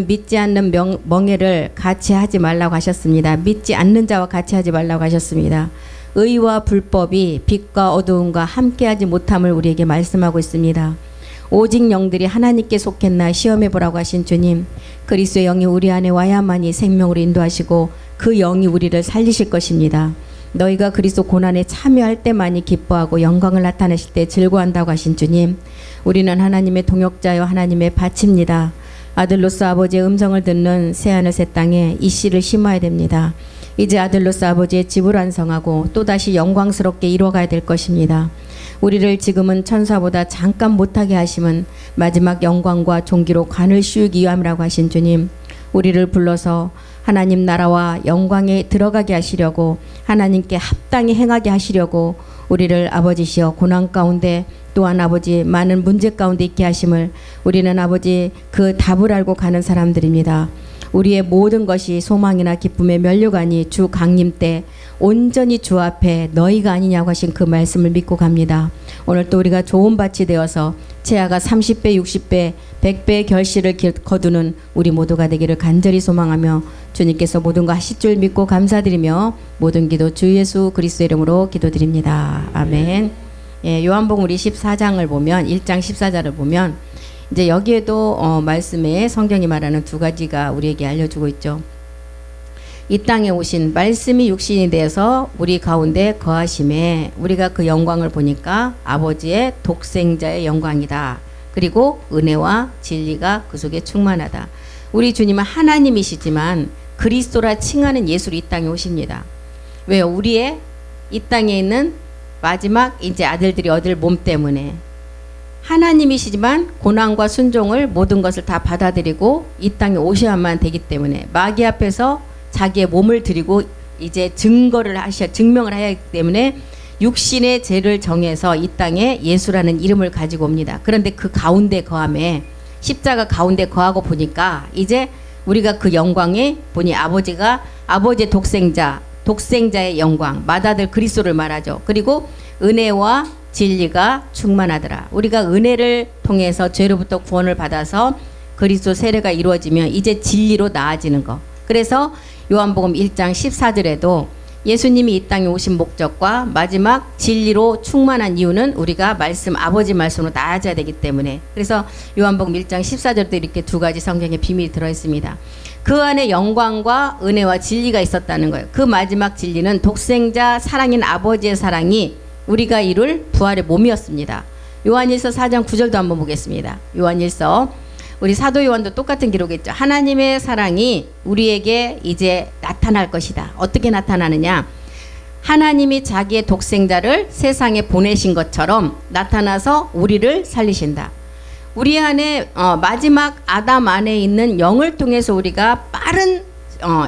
믿지 않는 멍에를 같이 하지 말라고 하셨습니다. 믿지 않는 자와 같이 하지 말라고 하셨습니다. 의와 불법이 빛과 어두움과 함께하지 못함을 우리에게 말씀하고 있습니다. 오직 영들이 하나님께 속했나 시험해 보라고 하신 주님, 그리스도의 영이 우리 안에 와야만이 생명으로 인도하시고 그 영이 우리를 살리실 것입니다. 너희가 그리스도 고난에 참여할 때만이 기뻐하고 영광을 나타내실 때 즐거워한다고 하신 주님, 우리는 하나님의 동역자여 하나님의 밭입니다. 아들로서 아버지의 음성을 듣는 새하늘 새 땅에 이 씨를 심어야 됩니다. 이제 아들로서 아버지의 집을 완성하고 또다시 영광스럽게 이루어가야 될 것입니다. 우리를 지금은 천사보다 잠깐 못하게 하심은 마지막 영광과 존귀로 관을 씌우기 위함이라고 하신 주님, 우리를 불러서 하나님 나라와 영광에 들어가게 하시려고, 하나님께 합당히 행하게 하시려고 우리를 아버지시여 고난 가운데 또한 아버지 많은 문제 가운데 있게 하심을, 우리는 아버지 그 답을 알고 가는 사람들입니다. 우리의 모든 것이 소망이나 기쁨의 면류관이 주 강림 때 온전히 주 앞에 너희가 아니냐고 하신 그 말씀을 믿고 갑니다. 오늘 또 우리가 좋은 밭이 되어서 채아가 30배, 60배, 100배의 결실을 거두는 우리 모두가 되기를 간절히 소망하며 주님께서 모든 거 하실 줄 믿고 감사드리며 모든 기도 주 예수 그리스도 이름으로 기도드립니다. 아멘. 예, 요한복음 우리 14장을 보면 1장 14절을 보면 이제 여기에도 말씀에 성경이 말하는 두 가지가 우리에게 알려주고 있죠. 이 땅에 오신 말씀이 육신이 되어서 우리 가운데 거하심에 우리가 그 영광을 보니까 아버지의 독생자의 영광이다. 그리고 은혜와 진리가 그 속에 충만하다. 우리 주님은 하나님이시지만 그리스도라 칭하는 예수로 이 땅에 오십니다. 왜요? 우리의 이 땅에 있는 마지막 이제 아들들이 얻을 몸 때문에 하나님이시지만 고난과 순종을 모든 것을 다 받아들이고 이 땅에 오셔야만 되기 때문에 마귀 앞에서 자기의 몸을 드리고 이제 증명을 해야 하기 때문에 육신의 죄를 정해서 이 땅에 예수라는 이름을 가지고 옵니다. 그런데 그 가운데 거함에 십자가 가운데 거하고 보니까 이제 우리가 그 영광에 보니 아버지가 아버지의 독생자의 영광, 맏아들 그리스도를 말하죠. 그리고 은혜와 진리가 충만하더라. 우리가 은혜를 통해서 죄로부터 구원을 받아서 그리스도 세례가 이루어지면 이제 진리로 나아지는 거. 그래서 요한복음 1장 14절에도 예수님이 이 땅에 오신 목적과 마지막 진리로 충만한 이유는 우리가 아버지 말씀으로 나아져야 되기 때문에, 그래서 요한복음 1장 14절도 이렇게 두 가지 성경의 비밀이 들어있습니다. 그 안에 영광과 은혜와 진리가 있었다는 거예요. 그 마지막 진리는 독생자 사랑인 아버지의 사랑이 우리가 이룰 부활의 몸이었습니다. 요한일서 4장 9절도 한번 보겠습니다. 요한일서 우리 사도 요한도 똑같은 기록했죠. 하나님의 사랑이 우리에게 이제 나타날 것이다. 어떻게 나타나느냐? 하나님이 자기의 독생자를 세상에 보내신 것처럼 나타나서 우리를 살리신다. 우리 안에 마지막 아담 안에 있는 영을 통해서 우리가 빠른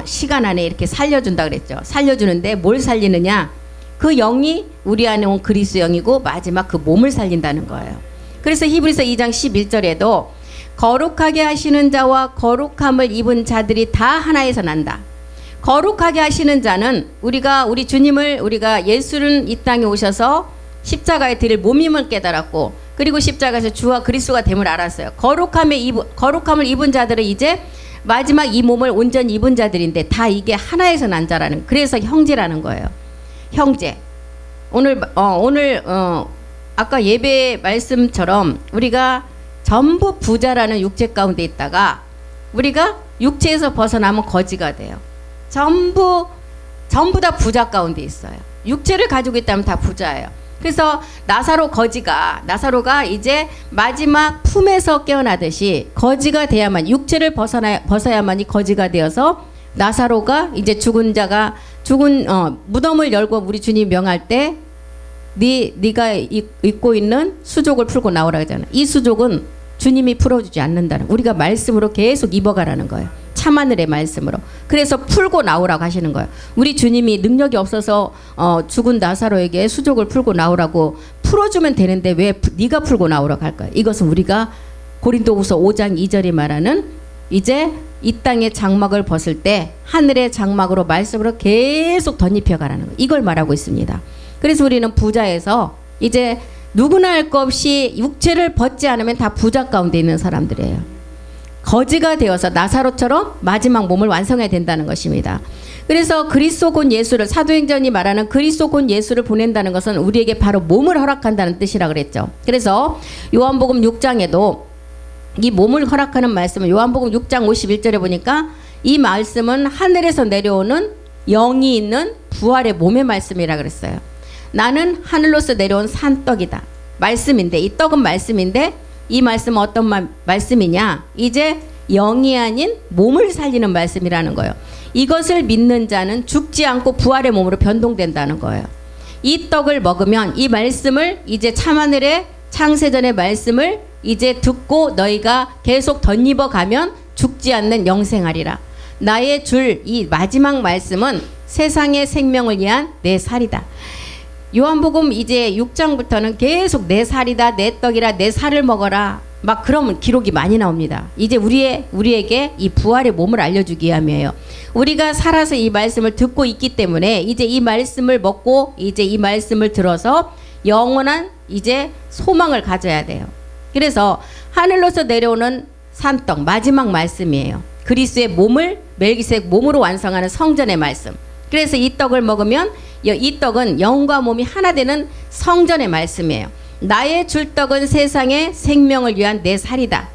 시간 안에 이렇게 살려준다 그랬죠. 살려주는데 뭘 살리느냐? 그 영이 우리 안에 온 그리스도 영이고 마지막 그 몸을 살린다는 거예요. 그래서 히브리서 2장 11절에도 거룩하게 하시는 자와 거룩함을 입은 자들이 다 하나에서 난다. 거룩하게 하시는 자는 우리 주님을 우리가 예수는 이 땅에 오셔서 십자가에 드릴 몸임을 깨달았고, 그리고 십자가에서 주와 그리스도가 됨을 알았어요. 거룩함을 입은 자들은 이제 마지막 이 몸을 온전히 입은 자들인데 다 이게 하나에서 난 자라는, 그래서 형제라는 거예요. 형제. 오늘 아까 예배 말씀처럼 우리가 전부 부자라는 육체 가운데 있다가 우리가 육체에서 벗어나면 거지가 돼요. 전부 다 부자 가운데 있어요. 육체를 가지고 있다면 다 부자예요. 그래서 나사로가 이제 마지막 품에서 깨어나듯이 거지가 돼야만, 육체를 벗어야만이 거지가 되어서 나사로가 이제 죽은 무덤을 열고 우리 주님 명할 때 네가 입고 있는 수족을 풀고 나오라 하잖아요. 이 수족은 주님이 풀어주지 않는다는, 우리가 말씀으로 계속 입어가라는 거예요. 참하늘의 말씀으로. 그래서 풀고 나오라고 하시는 거예요. 우리 주님이 능력이 없어서 죽은 나사로에게 수족을 풀고 나오라고 풀어주면 되는데 왜 네가 풀고 나오라고 할까요? 이것은 우리가 고린도후서 5장 2절이 말하는 이제 이 땅의 장막을 벗을 때 하늘의 장막으로 말씀으로 계속 덧입혀가라는 거예요. 이걸 말하고 있습니다. 그래서 우리는 부자에서 이제 누구나 할 것 없이 육체를 벗지 않으면 다 부자 가운데 있는 사람들이에요. 거지가 되어서 나사로처럼 마지막 몸을 완성해야 된다는 것입니다. 그래서 그리스도 곧 예수를, 사도행전이 말하는 그리스도 곧 예수를 보낸다는 것은 우리에게 바로 몸을 허락한다는 뜻이라 그랬죠. 그래서 요한복음 6장에도 이 몸을 허락하는 말씀은 요한복음 6장 51절에 보니까 이 말씀은 하늘에서 내려오는 영이 있는 부활의 몸의 말씀이라 그랬어요. 나는 하늘로서 내려온 산떡이다. 말씀인데, 이 떡은 말씀인데, 이 말씀은 어떤 말씀이냐? 이제 영이 아닌 몸을 살리는 말씀이라는 거예요. 이것을 믿는 자는 죽지 않고 부활의 몸으로 변동된다는 거예요. 이 떡을 먹으면 이 말씀을, 이제 참하늘의 창세전의 말씀을 이제 듣고 너희가 계속 덧입어 가면 죽지 않는 영생하리라. 나의 줄 이 마지막 말씀은 세상의 생명을 위한 내 살이다. 요한복음 이제 6장부터는 계속 내 살이다, 내 떡이라, 내 살을 먹어라, 막 그런 기록이 많이 나옵니다. 이제 우리에게 이 부활의 몸을 알려주기 위함이에요. 우리가 살아서 이 말씀을 듣고 있기 때문에 이제 이 말씀을 먹고 이제 이 말씀을 들어서 영원한 이제 소망을 가져야 돼요. 그래서 하늘로서 내려오는 산떡, 마지막 말씀이에요. 그리스도의 몸을 멜기세덱 몸으로 완성하는 성전의 말씀. 그래서 이 떡을 먹으면 이 떡은 영과 몸이 하나 되는 성전의 말씀이에요. 나의 줄 떡은 세상의 생명을 위한 내 살이다.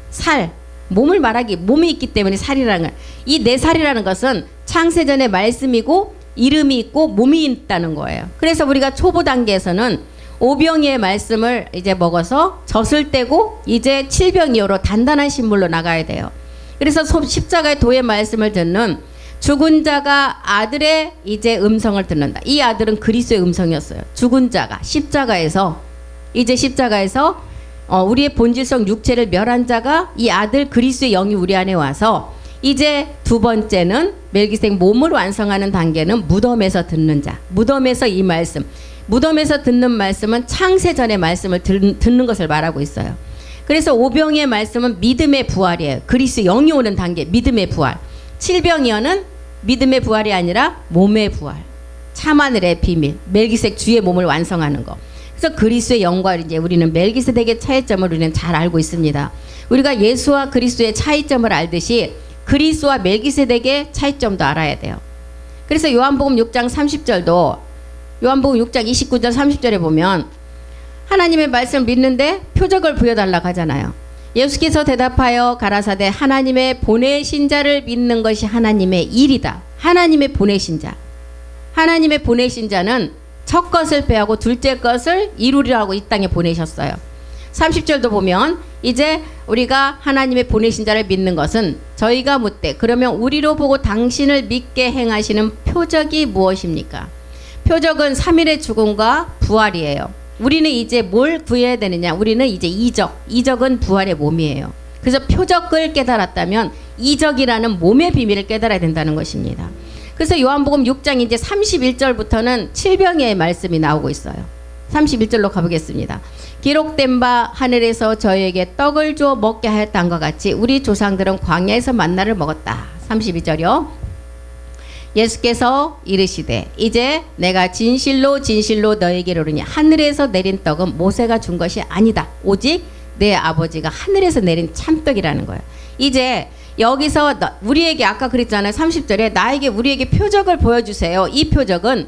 살, 몸을 말하기, 몸이 있기 때문에 살이라는 거예요. 이 내 살이라는 것은 창세전의 말씀이고 이름이 있고 몸이 있다는 거예요. 그래서 우리가 초보 단계에서는 오병이의 말씀을 이제 먹어서 젖을 떼고 이제 칠병이어로 단단한 신물로 나가야 돼요. 그래서 십자가의 도의 말씀을 듣는 죽은 자가 아들의 이제 음성을 듣는다. 이 아들은 그리스도의 음성이었어요. 죽은 자가 십자가에서 우리의 본질성 육체를 멸한 자가 이 아들 그리스도의 영이 우리 안에 와서 이제 두 번째는 멜기세덱 몸을 완성하는 단계는 무덤에서 듣는 자. 무덤에서 이 말씀. 무덤에서 듣는 말씀은 창세전의 말씀을 듣는 것을 말하고 있어요. 그래서 오병이의 말씀은 믿음의 부활이에요. 그리스도 영이 오는 단계, 믿음의 부활. 칠병이어는 믿음의 부활이 아니라 몸의 부활. 참하늘의 비밀, 멜기세덱 주의 몸을 완성하는 거. 그래서 그리스도의 영광을 이제 우리는 멜기세덱의 차이점을 우리는 잘 알고 있습니다. 우리가 예수와 그리스도의 차이점을 알듯이 그리스도와 멜기세덱의 차이점도 알아야 돼요. 그래서 요한복음 6장 30절도 요한복음 6장 29절 30절에 보면 하나님의 말씀을 믿는데 표적을 보여달라고 하잖아요. 예수께서 대답하여 가라사대 하나님의 보내신 자를 믿는 것이 하나님의 일이다. 하나님의 보내신 자. 하나님의 보내신 자는 첫 것을 배하고 둘째 것을 이루리라고 이 땅에 보내셨어요. 30절도 보면 이제 우리가 하나님의 보내신 자를 믿는 것은 저희가 묻되 그러면 우리로 보고 당신을 믿게 행하시는 표적이 무엇입니까? 표적은 3일의 죽음과 부활이에요. 우리는 이제 뭘 구해야 되느냐? 우리는 이제 이적은 부활의 몸이에요. 그래서 표적을 깨달았다면 이적이라는 몸의 비밀을 깨달아야 된다는 것입니다. 그래서 요한복음 6장 이제 31절부터는 칠병의 말씀이 나오고 있어요. 31절로 가보겠습니다. 기록된 바 하늘에서 저희에게 떡을 주어 먹게 하였다는 것 같이 우리 조상들은 광야에서 만나를 먹었다. 32절이요. 예수께서 이르시되 이제 내가 진실로 너에게로 이르니 하늘에서 내린 떡은 모세가 준 것이 아니다. 오직 내 아버지가 하늘에서 내린 참떡이라는 거예요. 이제 여기서 우리에게 아까 그랬잖아요. 30절에 우리에게 표적을 보여주세요. 이 표적은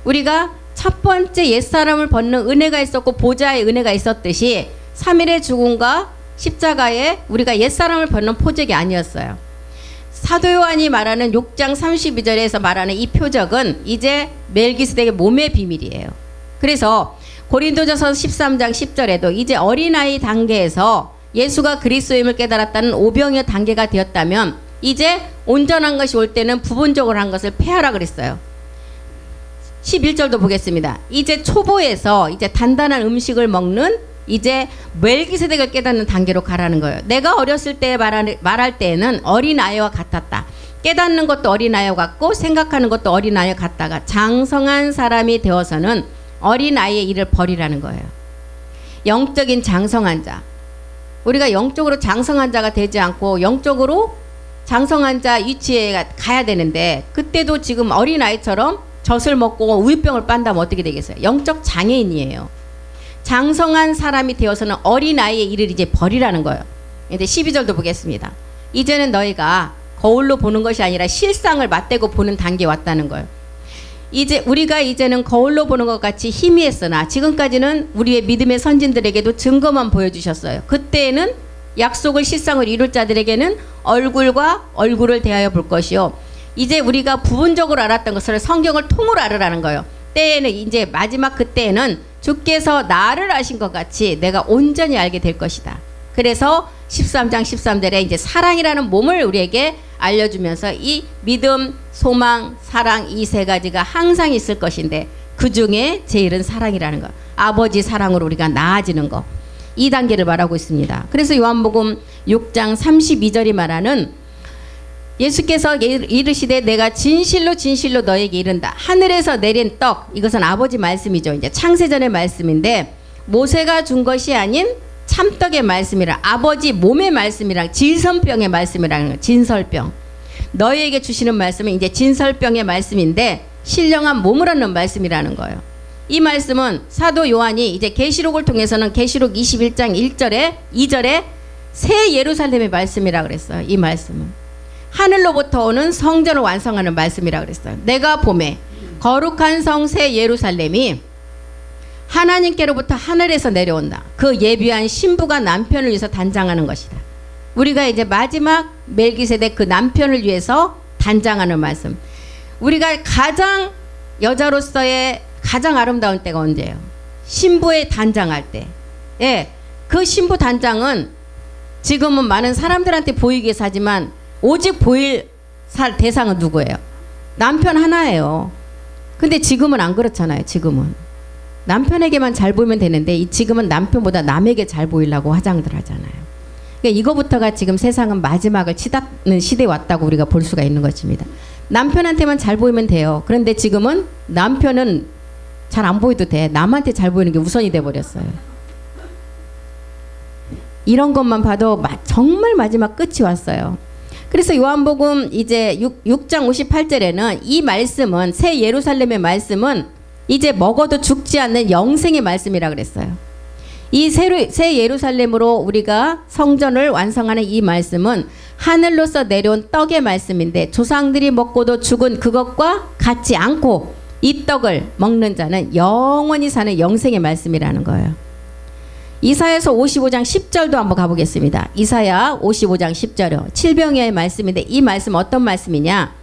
우리가 첫 번째 옛사람을 벗는 은혜가 있었고 보좌의 은혜가 있었듯이 3일의 죽음과 십자가에 우리가 옛사람을 벗는 표적이 아니었어요. 사도 요한이 말하는 6장 32절에서 말하는 이 표적은 이제 멜기세덱의 몸의 비밀이에요. 그래서 고린도전서 13장 10절에도 이제 어린아이 단계에서 예수가 그리스도임을 깨달았다는 오병이어 단계가 되었다면 이제 온전한 것이 올 때는 부분적으로 한 것을 폐하라 그랬어요. 11절도 보겠습니다. 이제 초보에서 이제 단단한 음식을 먹는 이제 멜기세덱을 깨닫는 단계로 가라는 거예요. 내가 어렸을 때 말할 때에는 어린아이와 같았다. 깨닫는 것도 어린아이와 같고 생각하는 것도 어린아이와 같다가 장성한 사람이 되어서는 어린아이의 일을 버리라는 거예요. 영적인 장성한 자. 우리가 영적으로 장성한 자가 되지 않고 영적으로 장성한 자 위치에 가야 되는데 그때도 지금 어린아이처럼 젖을 먹고 우유병을 빤다면 어떻게 되겠어요? 영적 장애인이에요. 장성한 사람이 되어서는 어린아이의 일을 이제 버리라는 거예요. 이제 12절도 보겠습니다. 이제는 너희가 거울로 보는 것이 아니라 실상을 맞대고 보는 단계에 왔다는 거예요. 우리가 이제는 거울로 보는 것 같이 희미했으나 지금까지는 우리의 믿음의 선진들에게도 증거만 보여주셨어요. 그때에는 약속을 실상을 이룰 자들에게는 얼굴과 얼굴을 대하여 볼 것이요. 이제 우리가 부분적으로 알았던 것을 성경을 통으로 알으라는 거예요. 때에는 이제 마지막 그때에는 주께서 나를 아신 것 같이 내가 온전히 알게 될 것이다. 그래서 13장 13절에 이제 사랑이라는 몸을 우리에게 알려주면서 이 믿음, 소망, 사랑 이 세 가지가 항상 있을 것인데 그 중에 제일은 사랑이라는 거. 아버지 사랑으로 우리가 나아지는 거. 이 단계를 말하고 있습니다. 그래서 요한복음 6장 32절이 말하는 예수께서 이르시되 내가 진실로 진실로 너에게 이른다. 하늘에서 내린 떡. 이것은 아버지 말씀이죠. 이제 창세전의 말씀인데 모세가 준 것이 아닌 참떡의 말씀이라 아버지 몸의 말씀이랑 진설병의 말씀이라는 거예요. 진설병. 너희에게 주시는 말씀은 이제 진설병의 말씀인데 신령한 몸을 얻는 말씀이라는 거예요. 이 말씀은 사도 요한이 이제 계시록을 통해서는 계시록 21장 1절에 2절에 새 예루살렘의 말씀이라 그랬어요. 이 말씀은 하늘로부터 오는 성전을 완성하는 말씀이라 그랬어요. 내가 봄에 거룩한 성 새 예루살렘이 하나님께로부터 하늘에서 내려온다. 그 예비한 신부가 남편을 위해서 단장하는 것이다. 우리가 이제 마지막 멜기세덱 그 남편을 위해서 단장하는 말씀. 우리가 가장 여자로서의 가장 아름다운 때가 언제예요? 신부의 단장할 때. 예, 그 신부 단장은 지금은 많은 사람들한테 보이기 위해서 하지만 오직 보일 대상은 누구예요? 남편 하나예요. 근데 지금은 안 그렇잖아요. 지금은 남편에게만 잘 보이면 되는데 지금은 남편보다 남에게 잘 보이려고 화장들 하잖아요. 그러니까 이거부터가 지금 세상은 마지막을 치닫는 시대에 왔다고 우리가 볼 수가 있는 것입니다. 남편한테만 잘 보이면 돼요. 그런데 지금은 남편은 잘 안 보여도 돼. 남한테 잘 보이는 게 우선이 돼버렸어요. 이런 것만 봐도 정말 마지막 끝이 왔어요. 그래서 요한복음 이제 6장 58절에는 이 말씀은 새 예루살렘의 말씀은 이제 먹어도 죽지 않는 영생의 말씀이라 그랬어요. 이 새 예루살렘으로 우리가 성전을 완성하는 이 말씀은 하늘로서 내려온 떡의 말씀인데 조상들이 먹고도 죽은 그것과 같지 않고 이 떡을 먹는 자는 영원히 사는 영생의 말씀이라는 거예요. 이사야서 55장 10절도 한번 가보겠습니다. 이사야 55장 10절이요. 칠병야의 말씀인데 이 말씀 어떤 말씀이냐?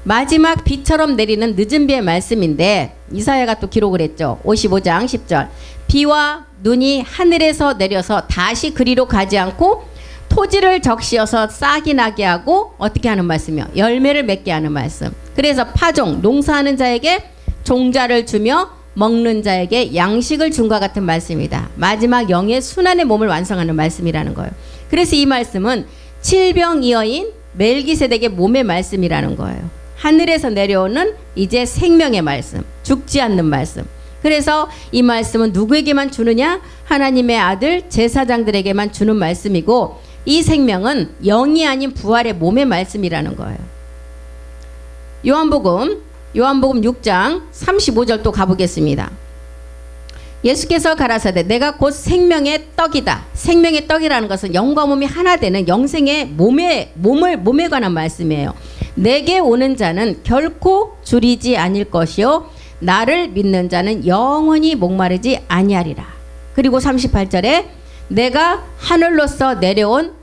마지막 비처럼 내리는 늦은 비의 말씀인데 이사야가 또 기록을 했죠. 55장 10절. 비와 눈이 하늘에서 내려서 다시 그리로 가지 않고 토지를 적시어서 싹이 나게 하고 어떻게 하는 말씀이요? 열매를 맺게 하는 말씀. 그래서 파종, 농사하는 자에게 종자를 주며 먹는 자에게 양식을 준과 같은 말씀이다. 마지막 영의 순환의 몸을 완성하는 말씀이라는 거예요. 그래서 이 말씀은 칠병이어인 멜기세덱의 몸의 말씀이라는 거예요. 하늘에서 내려오는 이제 생명의 말씀, 죽지 않는 말씀. 그래서 이 말씀은 누구에게만 주느냐? 하나님의 아들 제사장들에게만 주는 말씀이고 이 생명은 영이 아닌 부활의 몸의 말씀이라는 거예요. 요한복음 6장 35절 또 가보겠습니다. 예수께서 가라사대 내가 곧 생명의 떡이다. 생명의 떡이라는 것은 영과 몸이 하나 되는 영생의 몸에 관한 말씀이에요. 내게 오는 자는 결코 줄이지 아닐 것이요 나를 믿는 자는 영원히 목마르지 아니하리라. 그리고 38절에 내가 하늘로서 내려온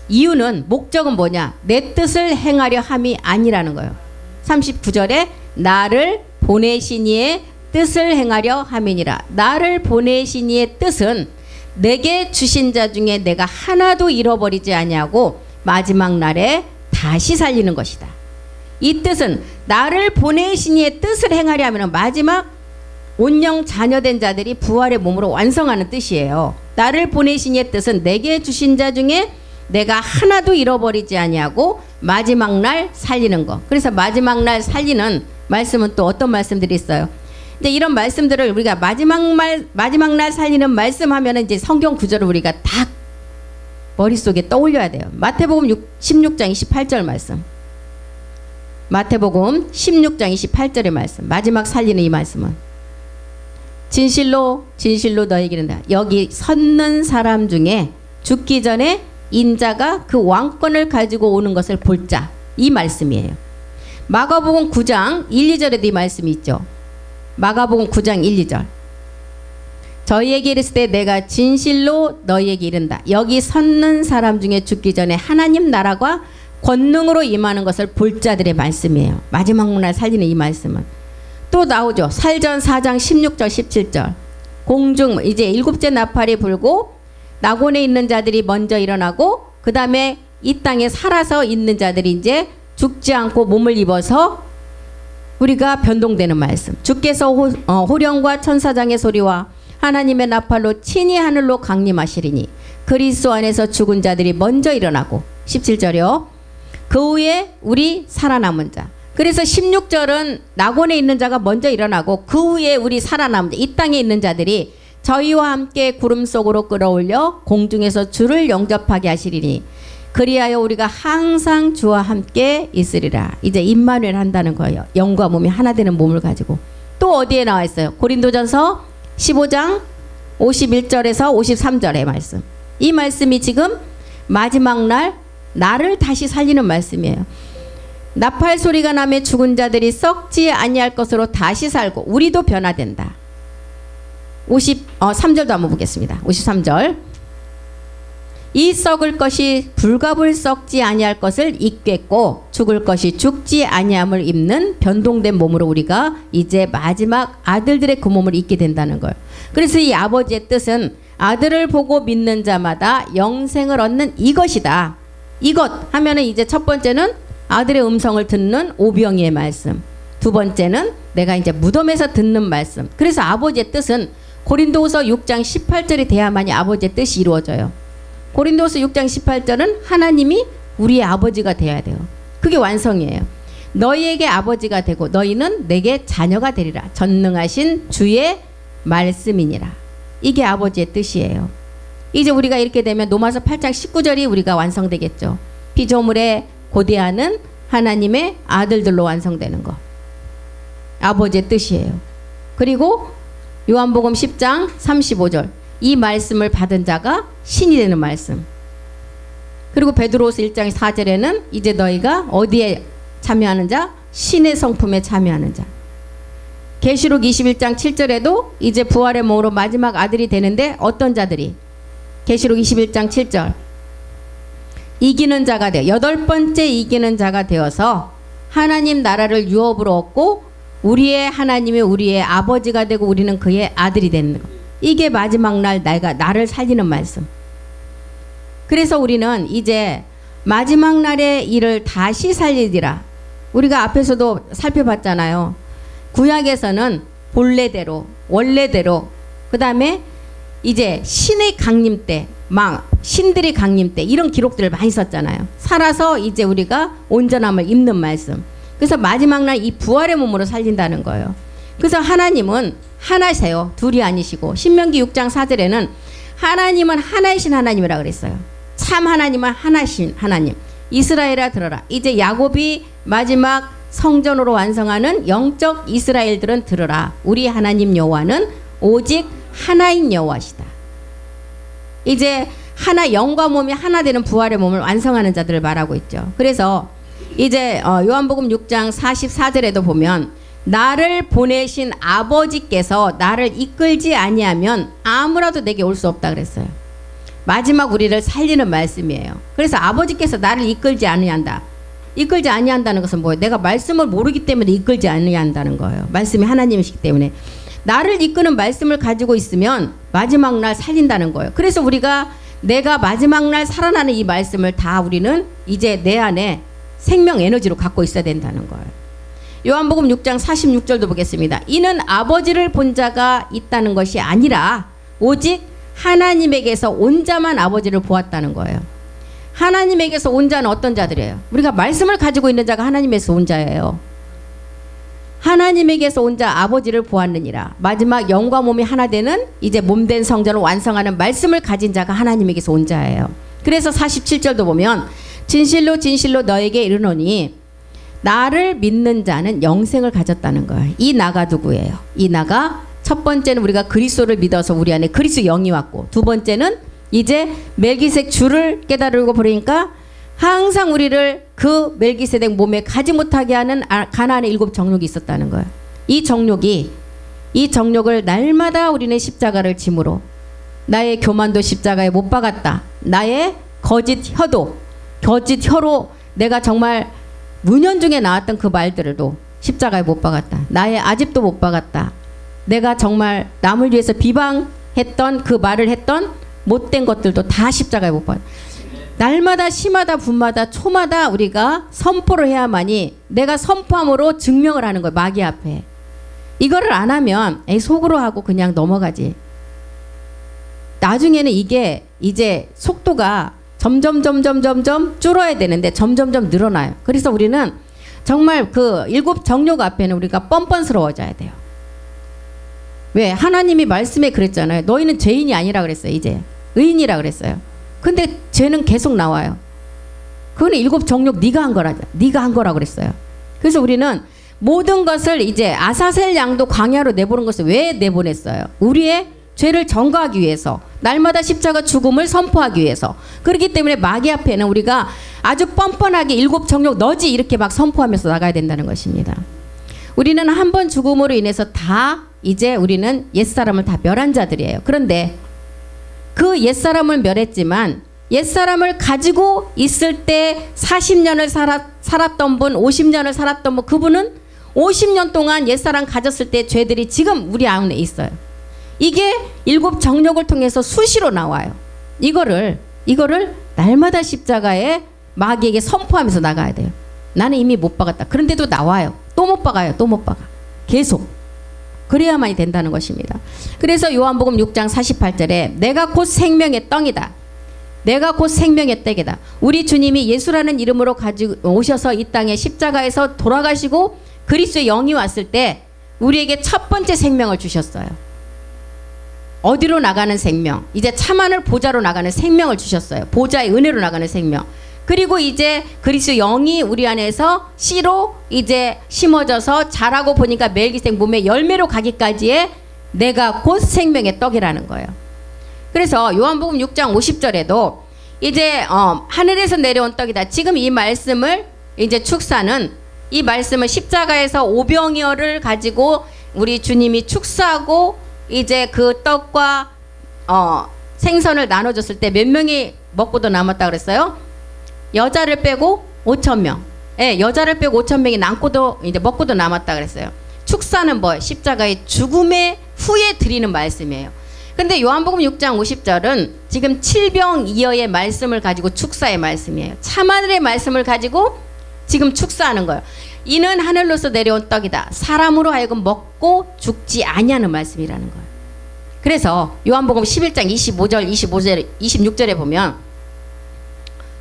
이유는 목적은 뭐냐? 내 뜻을 행하려 함이 아니라는 거예요. 39절에 나를 보내신 이의 뜻을 행하려 함이니라. 나를 보내신 이의 뜻은 내게 주신 자 중에 내가 하나도 잃어버리지 아니하고 마지막 날에 다시 살리는 것이다. 이 뜻은 나를 보내신 이의 뜻을 행하려 하면 마지막 온영 자녀된 자들이 부활의 몸으로 완성하는 뜻이에요. 나를 보내신 이의 뜻은 내게 주신 자 중에 내가 하나도 잃어버리지 아니하고 마지막 날 살리는 거. 그래서 마지막 날 살리는 말씀은 또 어떤 말씀들이 있어요? 이제 이런 말씀들을 우리가 마지막 날 살리는 말씀 하면은 이제 성경 구절을 우리가 딱 머릿속에 떠올려야 돼요. 마태복음 16장 28절 말씀. 마태복음 16장 28절의 말씀. 마지막 살리는 이 말씀은 진실로 진실로 너에게 이른다. 여기 섰는 사람 중에 죽기 전에 인자가 그 왕권을 가지고 오는 것을 볼 자. 이 말씀이에요. 마가복음 9장 1, 2절에도 이 말씀이 있죠. 마가복음 9장 1, 2절. 저희에게 이르실 때 내가 진실로 너희에게 이른다. 여기 섰는 사람 중에 죽기 전에 하나님 나라가 권능으로 임하는 것을 볼 자들의 말씀이에요. 마지막 날 살리는 이 말씀은. 또 나오죠. 살전 4장 16절 17절. 공중 이제 일곱째 나팔이 불고 낙원에 있는 자들이 먼저 일어나고 그 다음에 이 땅에 살아서 있는 자들이 이제 죽지 않고 몸을 입어서 우리가 변동되는 말씀. 주께서 호령과 천사장의 소리와 하나님의 나팔로 친히 하늘로 강림하시리니 그리스도 안에서 죽은 자들이 먼저 일어나고 17절이요. 그 후에 우리 살아남은 자. 그래서 16절은 낙원에 있는 자가 먼저 일어나고 그 후에 우리 살아남은 자. 이 땅에 있는 자들이 저희와 함께 구름 속으로 끌어올려 공중에서 주를 영접하게 하시리니 그리하여 우리가 항상 주와 함께 있으리라. 이제 임마누엘 한다는 거예요. 영과 몸이 하나 되는 몸을 가지고. 또 어디에 나와 있어요? 고린도전서 15장 51절에서 53절의 말씀. 이 말씀이 지금 마지막 날 나를 다시 살리는 말씀이에요. 나팔 소리가 나며 죽은 자들이 썩지 아니할 것으로 다시 살고 우리도 변화된다. 3절도 한번 보겠습니다. 53절. 이 썩을 것이 불갑을 썩지 아니할 것을 입겠고 죽을 것이 죽지 아니함을 입는 변동된 몸으로 우리가 이제 마지막 아들들의 그 몸을 입게 된다는 걸. 그래서 이 아버지의 뜻은 아들을 보고 믿는 자마다 영생을 얻는 이것이다. 이것 하면은 이제 첫 번째는 아들의 음성을 듣는 오병이의 말씀. 두 번째는 내가 이제 무덤에서 듣는 말씀. 그래서 아버지의 뜻은 고린도후서 6장 18절이 돼야만이 아버지의 뜻이 이루어져요. 고린도후서 6장 18절은 하나님이 우리의 아버지가 되어야 돼요. 그게 완성이에요. 너희에게 아버지가 되고 너희는 내게 자녀가 되리라. 전능하신 주의 말씀이니라. 이게 아버지의 뜻이에요. 이제 우리가 이렇게 되면 로마서 8장 19절이 우리가 완성되겠죠. 피조물에 고대하는 하나님의 아들들로 완성되는 것. 아버지의 뜻이에요. 그리고 요한복음 10장 35절. 이 말씀을 받은 자가 신이 되는 말씀. 그리고 베드로후서 1장 4절에는 이제 너희가 어디에 참여하는 자? 신의 성품에 참여하는 자. 계시록 21장 7절에도 이제 부활의 몸으로 마지막 아들이 되는데 어떤 자들이? 계시록 21장 7절. 이기는 자가 되어 여덟 번째 이기는 자가 되어서 하나님 나라를 유업으로 얻고 우리의 하나님이 우리의 아버지가 되고 우리는 그의 아들이 되는 것. 이게 마지막 날 나를 살리는 말씀. 그래서 우리는 이제 마지막 날의 일을 다시 살리리라. 우리가 앞에서도 살펴봤잖아요. 구약에서는 본래대로 원래대로 그 다음에 이제 신의 강림 때 신들의 강림 때 이런 기록들을 많이 썼잖아요. 살아서 이제 우리가 온전함을 입는 말씀. 그래서 마지막 날 이 부활의 몸으로 살린다는 거예요. 그래서 하나님은 하나세요. 둘이 아니시고 신명기 6장 4절에는 하나님은 하나이신 하나님이라 그랬어요. 참 하나님은 하나신 하나님. 이스라엘아 들어라. 이제 야곱이 마지막 성전으로 완성하는 영적 이스라엘들은 들으라. 우리 하나님 여호와는 오직 하나인 여호와시다. 이제 하나 영과 몸이 하나 되는 부활의 몸을 완성하는 자들을 말하고 있죠. 그래서 이제 요한복음 6장 44절에도 보면 나를 보내신 아버지께서 나를 이끌지 아니하면 아무라도 내게 올 수 없다 그랬어요. 마지막 우리를 살리는 말씀이에요. 그래서 아버지께서 나를 이끌지 아니한다. 이끌지 아니한다는 것은 뭐예요? 내가 말씀을 모르기 때문에 이끌지 아니한다는 거예요. 말씀이 하나님이시기 때문에. 나를 이끄는 말씀을 가지고 있으면 마지막 날 살린다는 거예요. 그래서 우리가 내가 마지막 날 살아나는 이 말씀을 다 우리는 이제 내 안에 생명 에너지로 갖고 있어야 된다는 거예요. 요한복음 6장 46절도 보겠습니다. 이는 아버지를 본 자가 있다는 것이 아니라 오직 하나님에게서 온 자만 아버지를 보았다는 거예요. 하나님에게서 온 자는 어떤 자들이에요? 우리가 말씀을 가지고 있는 자가 하나님에서 온 자예요. 하나님에게서 온 자 아버지를 보았느니라. 마지막 영과 몸이 하나 되는 이제 몸된 성전을 완성하는 말씀을 가진 자가 하나님에게서 온 자예요. 그래서 47절도 보면 진실로 진실로 너에게 이르노니 나를 믿는 자는 영생을 가졌다는 거예요. 이 나가 누구예요? 이 나가 첫 번째는 우리가 그리스도를 믿어서 우리 안에 그리스도 영이 왔고 두 번째는 이제 멜기세덱 주를 깨달고 버리니까 항상 우리를 그 멜기세덱 몸에 가지 못하게 하는 가나안의 7 정욕이 있었다는 거예요. 이 정욕을 날마다 우리는 십자가를 짐으로, 나의 교만도 십자가에 못 박았다. 나의 거짓 혀로 내가 정말 문연중에 나왔던 그 말들도 십자가에 못 박았다. 나의 아집도 못 박았다. 내가 정말 남을 위해서 비방했던 그 말을 했던 못된 것들도 다 십자가에 못 박았다. 날마다 시마다 분마다 초마다 우리가 선포를 해야만이 내가 선포함으로 증명을 하는 거예요. 마귀 앞에. 이거를 안 하면 속으로 하고 그냥 넘어가지. 나중에는 이게 이제 속도가 점점 줄어야 되는데 점점점 늘어나요. 그래서 우리는 정말 그 7 정욕 앞에는 우리가 뻔뻔스러워져야 돼요. 왜? 하나님이 말씀에 그랬잖아요. 너희는 죄인이 아니라 그랬어요. 이제 의인이라 그랬어요. 근데 죄는 계속 나와요. 그거는 7 정욕 네가 한 거라 그랬어요. 그래서 우리는 모든 것을 이제 아사셀 양도 광야로 내보낸 것을 왜 내보냈어요? 우리의 죄를 전가하기 위해서, 날마다 십자가 죽음을 선포하기 위해서. 그렇기 때문에 마귀 앞에는 우리가 아주 뻔뻔하게 7 정욕 너지 이렇게 막 선포하면서 나가야 된다는 것입니다. 우리는 한 번 죽음으로 인해서 다 이제 우리는 옛사람을 다 멸한 자들이에요. 그런데 그 옛사람을 멸했지만 옛사람을 가지고 있을 때 40년을 살았던 분, 50년을 살았던 분, 그분은 50년 동안 옛사람 가졌을 때 죄들이 지금 우리 안에 있어요. 이게 7 정욕을 통해서 수시로 나와요. 이거를 날마다 십자가에 마귀에게 선포하면서 나가야 돼요. 나는 이미 못 박았다. 그런데도 나와요. 또 못 박아요. 또 못 박아. 계속. 그래야만이 된다는 것입니다. 그래서 요한복음 6장 48절에 내가 곧 생명의 떡이다. 내가 곧 생명의 떡이다. 우리 주님이 예수라는 이름으로 가지고 오셔서 이 땅에 십자가에서 돌아가시고 그리스도의 영이 왔을 때 우리에게 첫 번째 생명을 주셨어요. 어디로 나가는 생명? 이제 참하늘 보좌로 나가는 생명을 주셨어요. 보좌의 은혜로 나가는 생명. 그리고 이제 그리스도 영이 우리 안에서 씨로 이제 심어져서 자라고 보니까 멜기세덱 몸에 열매로 가기까지의 내가 곧 생명의 떡이라는 거예요. 그래서 요한복음 6장 50절에도 이제 하늘에서 내려온 떡이다. 지금 이 말씀을 이제 축사는 이 말씀을 십자가에서 오병이어를 가지고 우리 주님이 축사하고 이제 그 떡과 생선을 나눠줬을 때 몇 명이 먹고도 남았다 그랬어요? 여자를 빼고 5,000명. 예, 여자를 빼고 5,000명이 남고도 이제 먹고도 남았다 그랬어요. 축사는 뭐예요? 십자가의 죽음의 후에 드리는 말씀이에요. 근데 요한복음 6장 50절은 지금 칠병이어의 말씀을 가지고 축사의 말씀이에요. 참하늘의 말씀을 가지고 지금 축사하는 거예요. 이는 하늘로서 내려온 떡이다. 사람으로 하여금 먹고 죽지 아니하는 말씀이라는 거예요. 그래서 요한복음 11장 25절, 26절에 보면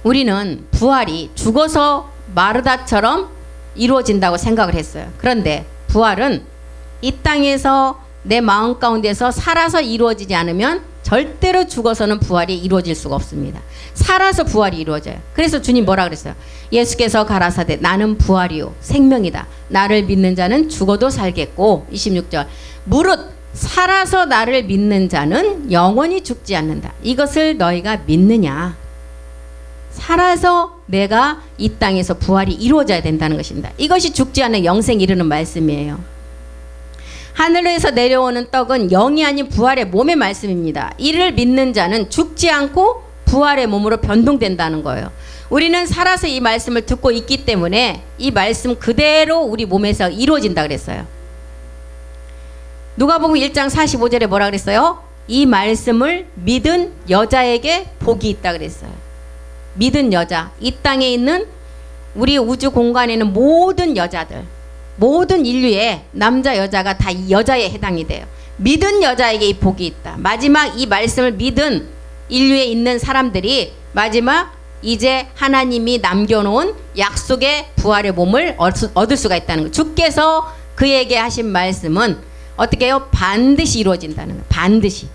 우리는 부활이 죽어서 마르다처럼 이루어진다고 생각을 했어요. 그런데 부활은 이 땅에서 내 마음 가운데서 살아서 이루어지지 않으면 절대로 죽어서는 부활이 이루어질 수가 없습니다. 살아서 부활이 이루어져요. 그래서 주님 뭐라 그랬어요? 예수께서 가라사대 나는 부활이요 생명이다. 나를 믿는 자는 죽어도 살겠고 26절 무릇 살아서 나를 믿는 자는 영원히 죽지 않는다. 이것을 너희가 믿느냐? 살아서 내가 이 땅에서 부활이 이루어져야 된다는 것입니다. 이것이 죽지 않는 영생에 이르는 말씀이에요. 하늘에서 내려오는 떡은 영이 아닌 부활의 몸의 말씀입니다. 이를 믿는 자는 죽지 않고 부활의 몸으로 변동된다는 거예요. 우리는 살아서 이 말씀을 듣고 있기 때문에 이 말씀 그대로 우리 몸에서 이루어진다 그랬어요. 누가복음 1장 45절에 뭐라 그랬어요? 이 말씀을 믿은 여자에게 복이 있다 그랬어요. 믿은 여자, 이 땅에 있는 우리 우주 공간에 있는 모든 여자들, 모든 인류의 남자 여자가 다 이 여자에 해당이 돼요. 믿은 여자에게 이 복이 있다. 마지막 이 말씀을 믿은 인류에 있는 사람들이 마지막 이제 하나님이 남겨놓은 약속의 부활의 몸을 얻을 수가 있다는 거예요. 주께서 그에게 하신 말씀은 어떻게 해요? 반드시 이루어진다는 거예요. 반드시.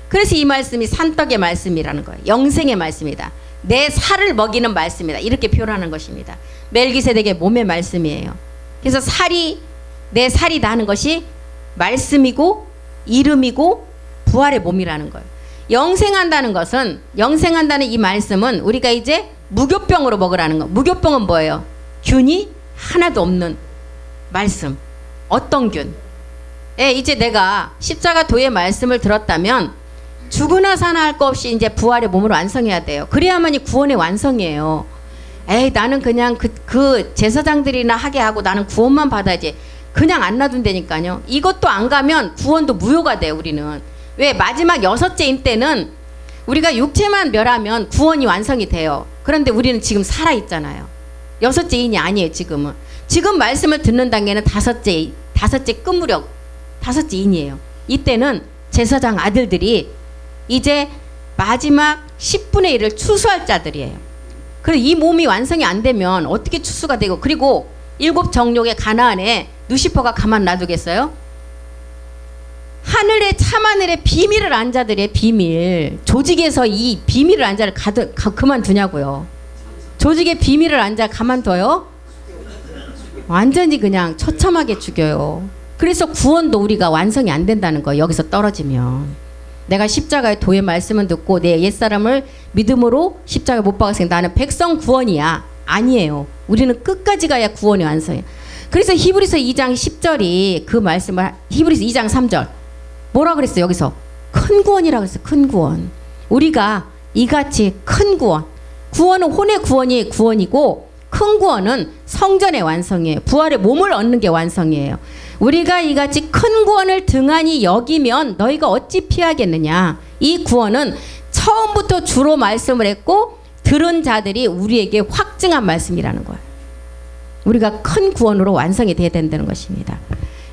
그래서 이 말씀이 산떡의 말씀이라는 거예요. 영생의 말씀이다. 내 살을 먹이는 말씀이다. 이렇게 표현하는 것입니다. 멜기세덱의 몸의 말씀이에요. 그래서 내 살이다 하는 것이 말씀이고 이름이고 부활의 몸이라는 거예요. 영생한다는 것은, 영생한다는 이 말씀은 우리가 이제 무교병으로 먹으라는 거. 무교병은 뭐예요? 균이 하나도 없는 말씀. 어떤 균? 이제 내가 십자가 도의 말씀을 들었다면 죽으나 사나 할 거 없이 이제 부활의 몸을 완성해야 돼요. 그래야만이 구원의 완성이에요. 나는 그냥 그 제사장들이나 하게 하고 나는 구원만 받아야지. 그냥 안 놔둔다니까요. 이것도 안 가면 구원도 무효가 돼요, 우리는. 왜? 마지막 6째 인 때는 우리가 육체만 멸하면 구원이 완성이 돼요. 그런데 우리는 지금 살아있잖아요. 6째 인이 아니에요, 지금은. 지금 말씀을 듣는 단계는 5째 끝무렵, 5째 인이에요. 이때는 제사장 아들들이 이제 마지막 10분의 1을 추수할 자들이에요. 그래서 이 몸이 완성이 안 되면 어떻게 추수가 되고, 그리고 7 정욕의 가나안에 누시퍼가 가만 놔두겠어요? 하늘의 참하늘의 비밀을 안 자들의 비밀. 조직에서 이 비밀을 안 자를 그만두냐고요. 조직의 비밀을 안 자 가만둬요? 완전히 그냥 처참하게 죽여요. 그래서 구원도 우리가 완성이 안 된다는 거예요. 여기서 떨어지면. 내가 십자가의 도의 말씀을 듣고 내 옛사람을 믿음으로 십자가에 못 박았으니까 나는 백성 구원이야. 아니에요. 우리는 끝까지 가야 구원이 완성이에요. 그래서 히브리서 2장 10절이 그 말씀을, 히브리서 2장 3절 뭐라 그랬어요? 여기서 큰 구원이라고 했어요. 큰 구원. 우리가 이같이 큰 구원, 구원은 혼의 구원이 구원이고 큰 구원은 성전의 완성이에요. 부활의 몸을 얻는 게 완성이에요. 우리가 이같이 큰 구원을 등한히 여기면 너희가 어찌 피하겠느냐. 이 구원은 처음부터 주로 말씀을 했고 들은 자들이 우리에게 확증한 말씀이라는 거예요. 우리가 큰 구원으로 완성이 돼야 된다는 것입니다.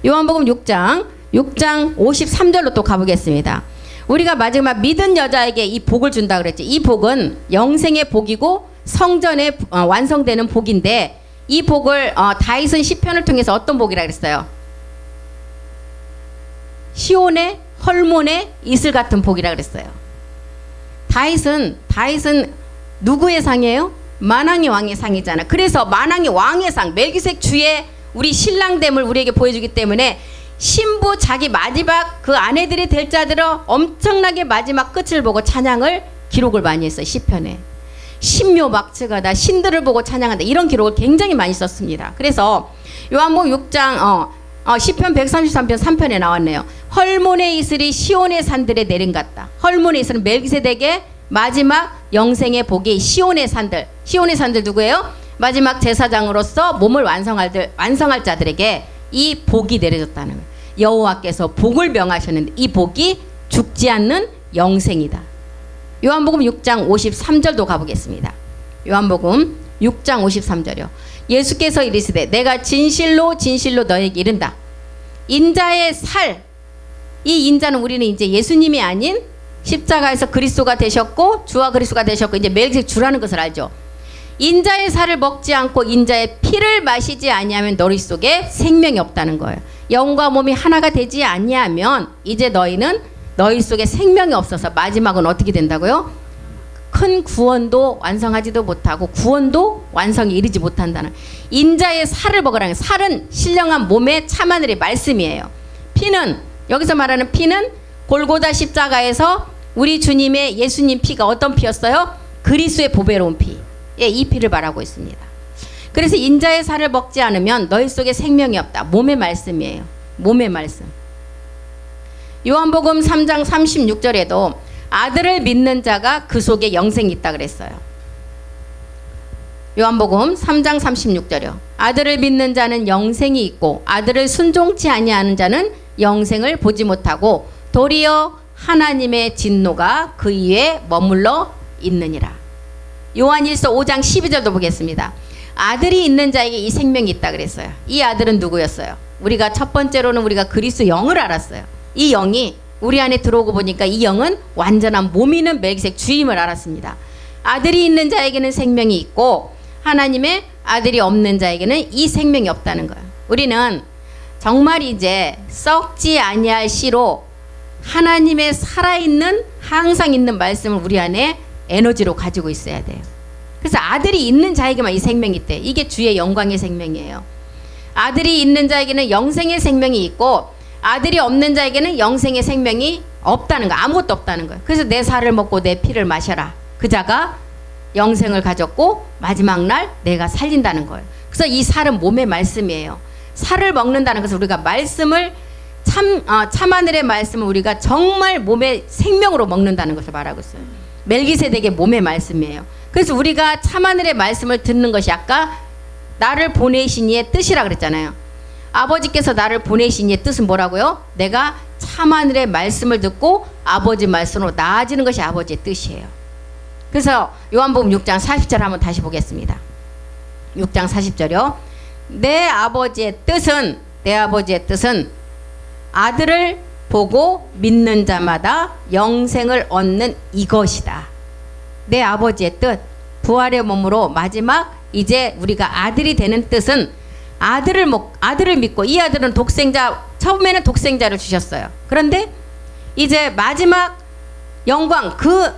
요한복음 6장 53절로 또 가보겠습니다. 우리가 마지막 믿은 여자에게 이 복을 준다 그랬지. 이 복은 영생의 복이고 성전에 완성되는 복인데, 이 복을 다윗은 시편을 통해서 어떤 복이라 그랬어요? 시온의 헐몬의 이슬 같은 복이라 그랬어요. 다윗은 누구의 상이에요? 만왕의 왕의 상이잖아. 그래서 만왕의 왕의 상, 멜기색 주의 우리 신랑됨을 우리에게 보여주기 때문에 신부 자기 마지막 그 아내들이 될 자들은 엄청나게 마지막 끝을 보고 찬양을 기록을 많이 했어요. 시편에. 신묘막측하다, 신들을 보고 찬양한다, 이런 기록을 굉장히 많이 썼습니다. 그래서 요한복음 6장 시편 133편 3편에 나왔네요. 헐몬의 이슬이 시온의 산들에 내린 같다. 헐몬의 이슬은 멜기세덱의 마지막 영생의 복이 시온의 산들. 시온의 산들 누구예요? 마지막 제사장으로서 몸을 완성할 자들에게 이 복이 내려졌다는 거예요. 여호와께서 복을 명하셨는데 이 복이 죽지 않는 영생이다. 요한복음 6장 53절도 가보겠습니다. 요한복음 6장 53절이요. 예수께서 이르시되 내가 진실로 진실로 너에게 이른다. 인자의 살, 이 인자는 우리는 이제 예수님이 아닌 십자가에서 그리스도가 되셨고 주와 그리스도가 되셨고 이제 멜기세덱 주라는 것을 알죠. 인자의 살을 먹지 않고 인자의 피를 마시지 아니하면 너희 속에 생명이 없다는 거예요. 영과 몸이 하나가 되지 아니하면 이제 너희는 너희 속에 생명이 없어서 마지막은 어떻게 된다고요? 큰 구원도 완성하지도 못하고 구원도 완성에 이르지 못한다는. 인자의 살을 먹으라는. 살은 신령한 몸의 참하늘의 말씀이에요. 피는, 여기서 말하는 피는 골고다 십자가에서 우리 주님의 예수님 피가 어떤 피였어요? 그리스도의 보배로운 피. 이 피를 말하고 있습니다. 그래서 인자의 살을 먹지 않으면 너희 속에 생명이 없다. 몸의 말씀이에요. 몸의 말씀. 요한복음 3장 36절에도 아들을 믿는 자가 그 속에 영생이 있다 그랬어요. 요한복음 3장 36절이요. 아들을 믿는 자는 영생이 있고 아들을 순종치 아니하는 자는 영생을 보지 못하고 도리어 하나님의 진노가 그 위에 머물러 있느니라. 요한일서 5장 12절도 보겠습니다. 아들이 있는 자에게 이 생명이 있다 그랬어요. 이 아들은 누구였어요? 우리가 첫 번째로는 우리가 그리스도 영을 알았어요. 이 영이 우리 안에 들어오고 보니까 이 영은 완전한 몸이는 멜기세덱 주임을 알았습니다. 아들이 있는 자에게는 생명이 있고 하나님의 아들이 없는 자에게는 이 생명이 없다는 거예요. 우리는 정말 이제 썩지 아니할 씨로 하나님의 살아있는 항상 있는 말씀을 우리 안에 에너지로 가지고 있어야 돼요. 그래서 아들이 있는 자에게만 이 생명이 있대. 이게 주의 영광의 생명이에요. 아들이 있는 자에게는 영생의 생명이 있고 아들이 없는 자에게는 영생의 생명이 없다는 거, 아무것도 없다는 거예요. 그래서 내 살을 먹고 내 피를 마셔라. 그 자가 영생을 가졌고 마지막 날 내가 살린다는 거예요. 그래서 이 살은 몸의 말씀이에요. 살을 먹는다는 것은 우리가 말씀을 참하늘의 말씀을 우리가 정말 몸의 생명으로 먹는다는 것을 말하고 있어요. 멜기세덱의 몸의 말씀이에요. 그래서 우리가 참하늘의 말씀을 듣는 것이 아까 나를 보내신 이의 뜻이라 그랬잖아요. 아버지께서 나를 보내신 이의 뜻은 뭐라고요? 내가 참하늘의 말씀을 듣고 아버지 말씀으로 나아지는 것이 아버지의 뜻이에요. 그래서 요한복음 6장 40절 한번 다시 보겠습니다. 6장 40절이요. 내 아버지의 뜻은 아들을 보고 믿는 자마다 영생을 얻는 이것이다. 내 아버지의 뜻, 부활의 몸으로 마지막 이제 우리가 아들이 되는 뜻은 아들을 믿고, 이 아들은 처음에는 독생자를 주셨어요. 그런데 이제 마지막 영광, 그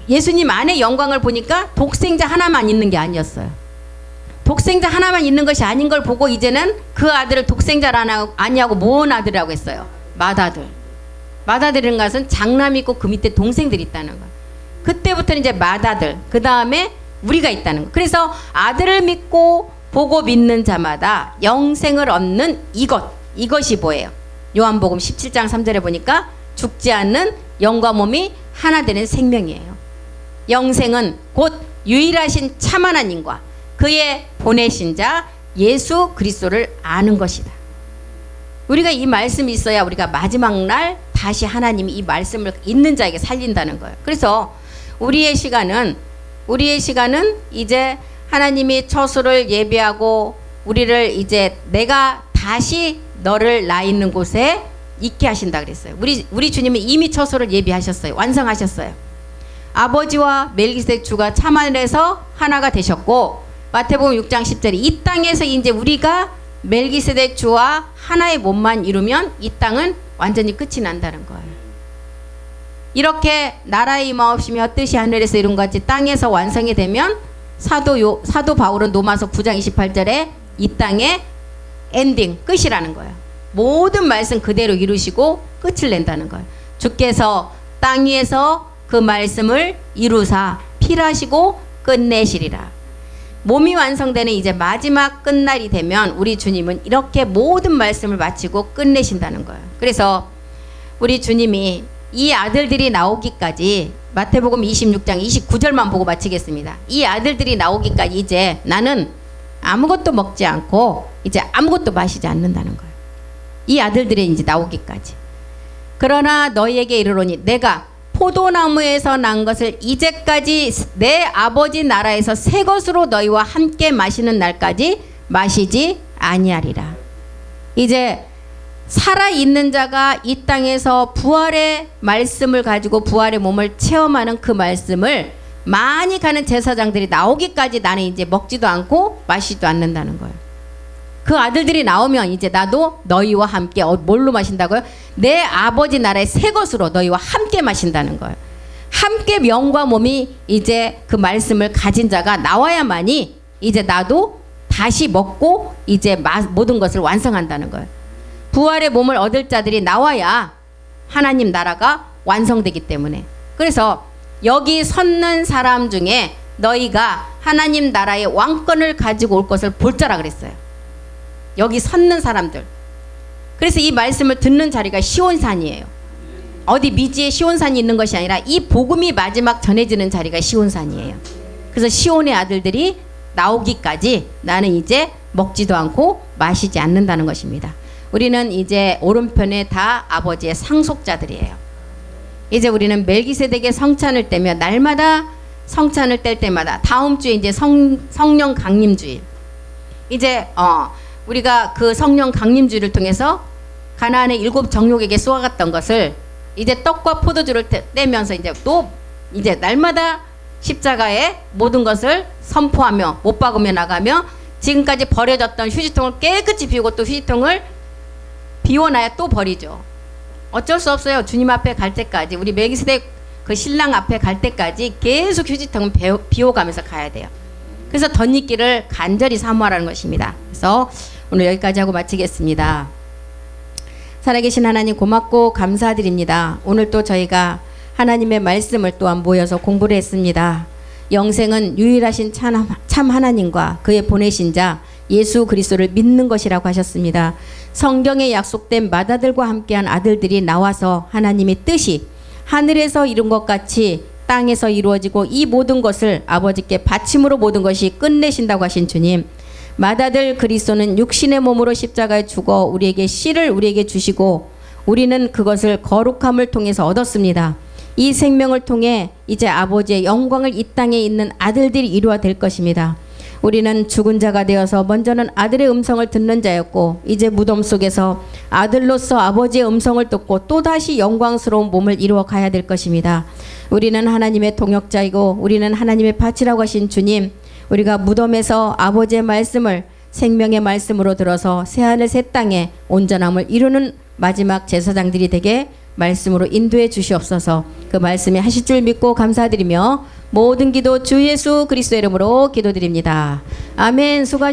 예수님 안에 영광을 보니까 독생자 하나만 있는 게 아니었어요. 독생자 하나만 있는 것이 아닌 걸 보고 이제는 그 아들을 독생자를 아니하고 모은 아들이라고 했어요. 맏아들. 맏아들이라는 것은 장남이 있고 그 밑에 동생들이 있다는 거예요. 그때부터는 이제 맏아들, 그 다음에 우리가 있다는 거예요. 그래서 아들을 믿고 보고 믿는 자마다 영생을 얻는 이것이 뭐예요? 요한복음 17장 3절에 보니까 죽지 않는 영과 몸이 하나 되는 생명이에요. 영생은 곧 유일하신 참 하나님과 그의 보내신 자 예수 그리스도를 아는 것이다. 우리가 이 말씀이 있어야 우리가 마지막 날 다시 하나님이 이 말씀을 있는 자에게 살린다는 거예요. 그래서 우리의 시간은 이제 하나님이 처소를 예비하고 우리를 이제 내가 다시 너를 나 있는 곳에 있게 하신다 그랬어요. 우리 주님은 이미 처소를 예비하셨어요. 완성하셨어요. 아버지와 멜기세덱 주가 참하늘에서 하나가 되셨고, 마태복음 6장 10절에 이 땅에서 이제 우리가 멜기세덱 주와 하나의 몸만 이루면 이 땅은 완전히 끝이 난다는 거예요. 이렇게 나라의 임하옵시며 뜻이 하늘에서 이룬 것 같이 땅에서 완성이 되면 사도 바울은 로마서 9장 28절에 이 땅의 엔딩, 끝이라는 거예요. 모든 말씀 그대로 이루시고 끝을 낸다는 거예요. 주께서 땅 위에서 그 말씀을 이루사 필하시고 끝내시리라. 몸이 완성되는 이제 마지막 끝날이 되면 우리 주님은 이렇게 모든 말씀을 마치고 끝내신다는 거예요. 그래서 우리 주님이 이 아들들이 나오기까지, 마태복음 26장 29절만 보고 마치겠습니다. 이 아들들이 나오기까지 이제 나는 아무것도 먹지 않고 이제 아무것도 마시지 않는다는 거예요. 이 아들들이 이제 나오기까지. 그러나 너희에게 이르노니 내가 포도나무에서 난 것을 이제까지 내 아버지 나라에서 새 것으로 너희와 함께 마시는 날까지 마시지 아니하리라. 이제 살아있는 자가 이 땅에서 부활의 말씀을 가지고 부활의 몸을 체험하는 그 말씀을 많이 가는 제사장들이 나오기까지 나는 이제 먹지도 않고 마시지도 않는다는 거예요. 그 아들들이 나오면 이제 나도 너희와 함께 뭘로 마신다고요? 내 아버지 나라의 새 것으로 너희와 함께 마신다는 거예요. 함께 영과 몸이 이제 그 말씀을 가진 자가 나와야만이 이제 나도 다시 먹고 이제 모든 것을 완성한다는 거예요. 부활의 몸을 얻을 자들이 나와야 하나님 나라가 완성되기 때문에. 그래서 여기 섰는 사람 중에 너희가 하나님 나라의 왕권을 가지고 올 것을 볼 자라 그랬어요. 여기 섰는 사람들. 그래서 이 말씀을 듣는 자리가 시온산이에요. 어디 미지에 시온산이 있는 것이 아니라 이 복음이 마지막 전해지는 자리가 시온산이에요. 그래서 시온의 아들들이 나오기까지 나는 이제 먹지도 않고 마시지 않는다는 것입니다. 우리는 이제 오른편에 다 아버지의 상속자들이에요. 이제 우리는 멜기세덱의 성찬을 떼며 날마다 성찬을 뗄 때마다 다음 주에 이제 성령 강림주일. 이제 우리가 그 성령 강림주의를 통해서 가나안의 7 정욕에게 쏘아갔던 것을 이제 떡과 포도주를 떼면서 이제 또 이제 날마다 십자가에 모든 것을 선포하며 못 박으며 나가며 지금까지 버려졌던 휴지통을 깨끗이 비우고 또 휴지통을 비워놔야 또 버리죠. 어쩔 수 없어요. 주님 앞에 갈 때까지, 우리 멜기세덱 그 신랑 앞에 갈 때까지 계속 휴지통을 비워가면서 가야 돼요. 그래서 덧입기를 간절히 사모하라는 것입니다. 그래서 오늘 여기까지 하고 마치겠습니다. 살아계신 하나님 고맙고 감사드립니다. 오늘 또 저희가 하나님의 말씀을 또한 모여서 공부를 했습니다. 영생은 유일하신 참 하나님과 그의 보내신 자 예수 그리스도를 믿는 것이라고 하셨습니다. 성경에 약속된 맏아들과 함께한 아들들이 나와서 하나님의 뜻이 하늘에서 이룬 것 같이 땅에서 이루어지고 이 모든 것을 아버지께 바침으로 모든 것이 끝내신다고 하신 주님, 맏아들 그리스도는 육신의 몸으로 십자가에 죽어 우리에게 씨를 우리에게 주시고 우리는 그것을 거룩함을 통해서 얻었습니다. 이 생명을 통해 이제 아버지의 영광을 이 땅에 있는 아들들이 이루어 될 것입니다. 우리는 죽은 자가 되어서 먼저는 아들의 음성을 듣는 자였고 이제 무덤 속에서 아들로서 아버지의 음성을 듣고 또다시 영광스러운 몸을 이루어 가야 될 것입니다. 우리는 하나님의 동역자이고 우리는 하나님의 밭이라고 하신 주님, 우리가 무덤에서 아버지의 말씀을 생명의 말씀으로 들어서 새하늘 새 땅에 온전함을 이루는 마지막 제사장들이 되게 말씀으로 인도해 주시옵소서. 그 말씀이 하실 줄 믿고 감사드리며 모든 기도 주 예수 그리스도의 이름으로 기도드립니다. 아멘. 수고하셨습니다.